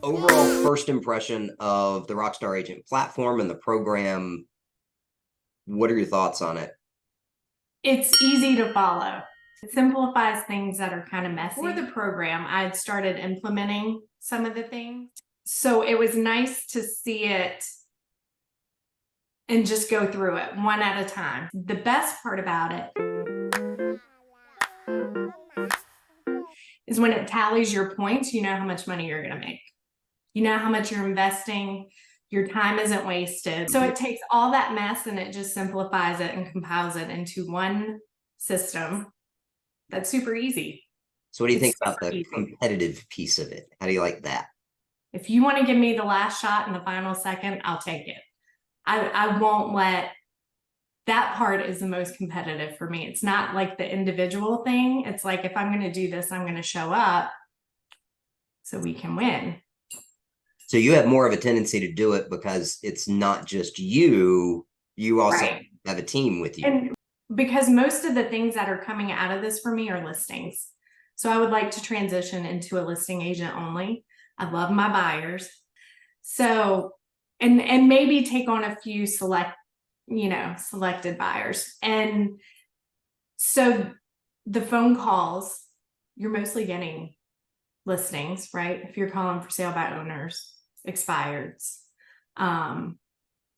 Overall first impression of the Rockstar Agent platform and the program, what are your thoughts on it? It's easy to follow. It simplifies things that are kind of messy. For the program, I had started implementing some of the things. So it was nice to see it and just go through it one at a time. The best part about it is when it tallies your points, you know how much money you're going to make. You know how much you're investing. Your time isn't wasted. So it takes all that mess and it just simplifies it and compiles it into one system that's super easy. So what do you think It's about super the easy. competitive piece of it? How do you like that? If you want to give me the last shot in the final second, I'll take it. I won't let that part is the most competitive for me. It's not like the individual thing. It's like, if I'm going to do this, I'm going to show up so we can win. So you have more of a tendency to do it because it's not just you, you also Right. have a team with you. And because most of the things that are coming out of this for me are listings. So I would like to transition into a listing agent only. I love my buyers. So, and maybe take on a few selected buyers. And so the phone calls, you're mostly getting listings, right? If you're calling for sale by owners, expireds,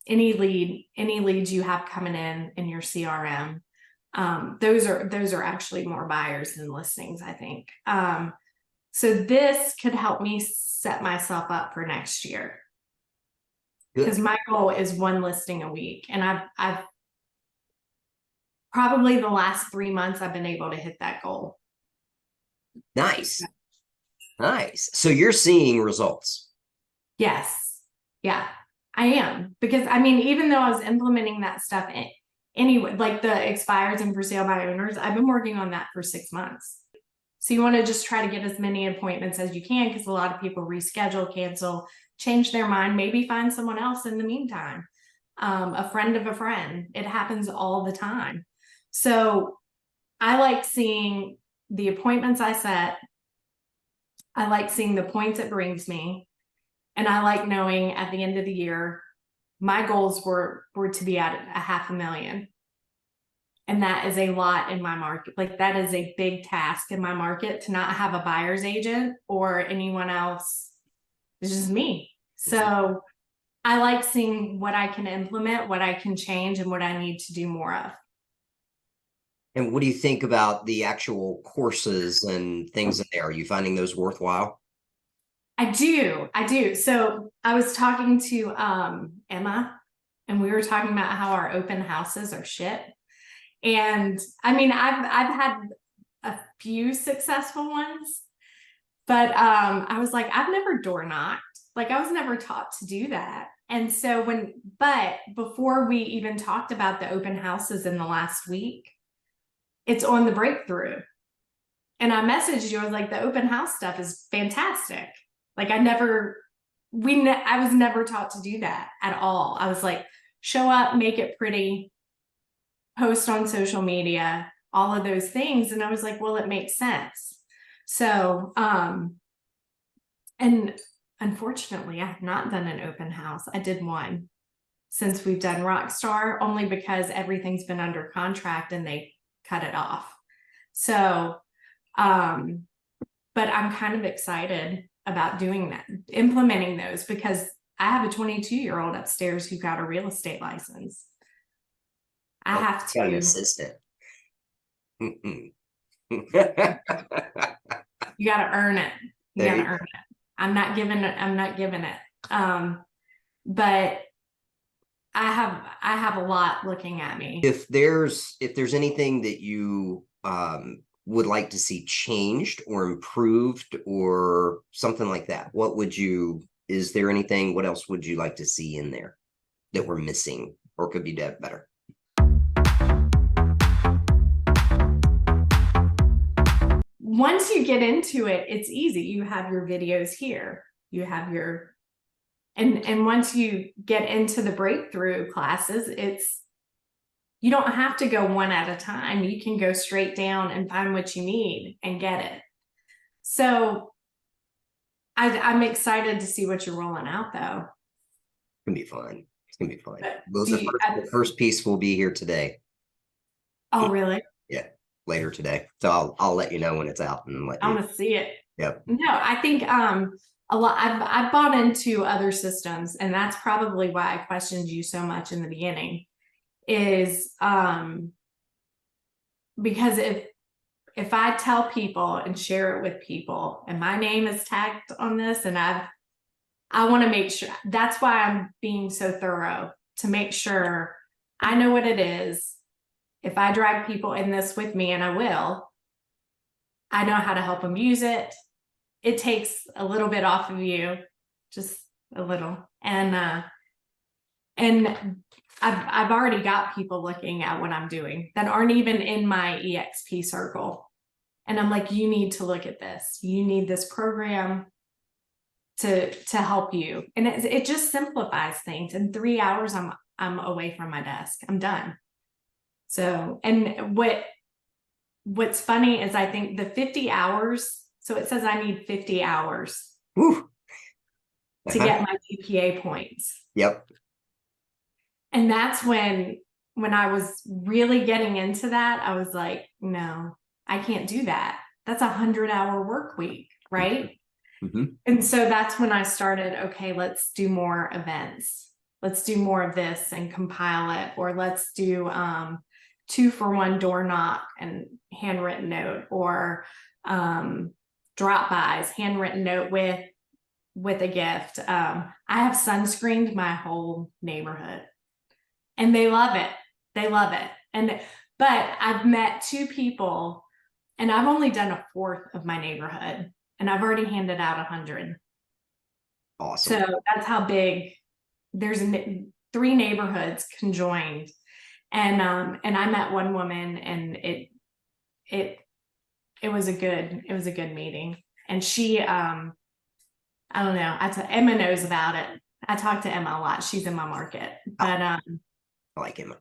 any leads you have coming in your CRM, those are actually more buyers than listings, I think. So this could help me set myself up for next year, because my goal is one listing a week, and I've probably the last 3 months I've been able to hit that goal. Nice. Nice. So you're seeing results. Yes. Yeah, I am. Because I mean, even though I was implementing that stuff anyway, like the expires and for sale by owners, I've been working on that for 6 months. So you want to just try to get as many appointments as you can, because a lot of people reschedule, cancel, change their mind, maybe find someone else in the meantime. A friend of a friend. It happens all the time. So I like seeing the appointments I set. I like seeing the points it brings me. And I like knowing at the end of the year, my goals were to be at a 500,000. And that is a lot in my market. Like, that is a big task in my market, to not have a buyer's agent or anyone else. It's just me. So I like seeing what I can implement, what I can change, and what I need to do more of. And what do you think about the actual courses and things in there? Are you finding those worthwhile? I do. So I was talking to Emma, and we were talking about how our open houses are shit. And I mean, I've had a few successful ones, but I was like, I've never door knocked. Like, I was never taught to do that. And so but before we even talked about the open houses in the last week, it's on the breakthrough. And I messaged you, I was like, the open house stuff is fantastic. Like, I was never taught to do that at all. I was like, show up, make it pretty, post on social media, all of those things. And I was like, well, it makes sense. So, and unfortunately, I have not done an open house. I did one since we've done Rockstar, only because everything's been under contract and they cut it off. So, but I'm kind of excited about doing that, implementing those, because I have a 22-year-old upstairs who got a real estate license. I have Got an to. assistant. You got to earn it. You got to earn it. I'm not giving it. But I have a lot looking at me. If there's anything that you would like to see changed or improved or something like that, is there anything, what else would you like to see in there that we're missing or could be done better? Once you get into it, it's easy. You have your videos here. You have your, and once you get into the breakthrough classes, You don't have to go one at a time. You can go straight down and find what you need and get it. So I'm excited to see what you're rolling out though. It's gonna be fun. It's gonna be fun. But Well, do you, the first piece will be here today. oh, really? Yeah, later today. So I'll let you know when it's out and let I you. want to see it. Yep. No, I think a lot I've bought into other systems, and that's probably why I questioned you so much in the beginning, is because if I tell people and share it with people and my name is tagged on this, and I want to make sure, that's why I'm being so thorough, to make sure I know what it is. If I drag people in this with me, and I will, I know how to help them use it. It takes a little bit off of you, just a little. And I've already got people looking at what I'm doing that aren't even in my EXP circle. And I'm like, you need to look at this. You need this program to help you. And it just simplifies things. In 3 hours, I'm away from my desk. I'm done. So, and what's funny is I think the 50 hours, so it says I need 50 hours Woo. to get my GPA points. Yep. And that's when I was really getting into that, I was like, no, I can't do that. That's 100-hour work week, right? Mm-hmm. And so that's when I started, okay, let's do more events. Let's do more of this and compile it, or let's do 2-for-1 door knock and handwritten note, or drop bys, handwritten note with a gift. I have sunscreened my whole neighborhood, and they love it. They love it. But I've met 2 people, and I've only done 1/4 of my neighborhood, and I've already handed out 100. Awesome. So that's how big. There's 3 neighborhoods conjoined, and I met one woman, and it was a good meeting. And she I don't know, Emma knows about it. I talk to Emma a lot. She's in my market, but I like Emma.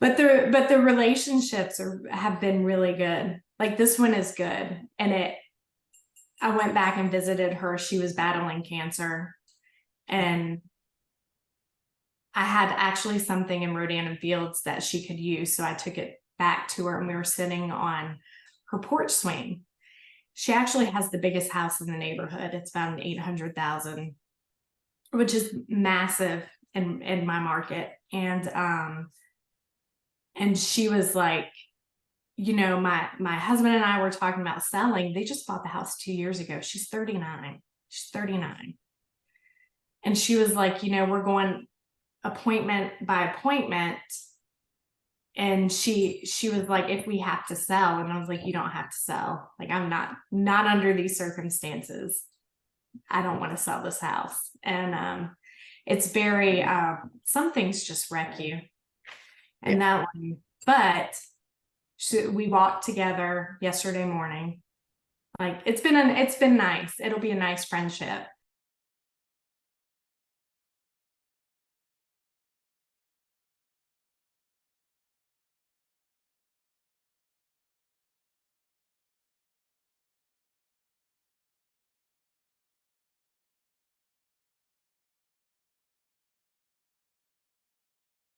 But the relationships have been really good. Like this one is good, and I went back and visited her. She was battling cancer, and I had actually something in Rodan and Fields that she could use. So I took it back to her, and we were sitting on her porch swing. She actually has the biggest house in the neighborhood. It's about 800,000, which is massive in my market. And she was like, you know, my husband and I were talking about selling. They just bought the house 2 years ago. She's 39. She's 39. And she was like, you know, we're going appointment by appointment. And she was like, if we have to sell. And I was like, you don't have to sell. Like, I'm not under these circumstances. I don't want to sell this house. And it's very some things just wreck you. And that one, but we walked together yesterday morning. Like it's been nice. It'll be a nice friendship.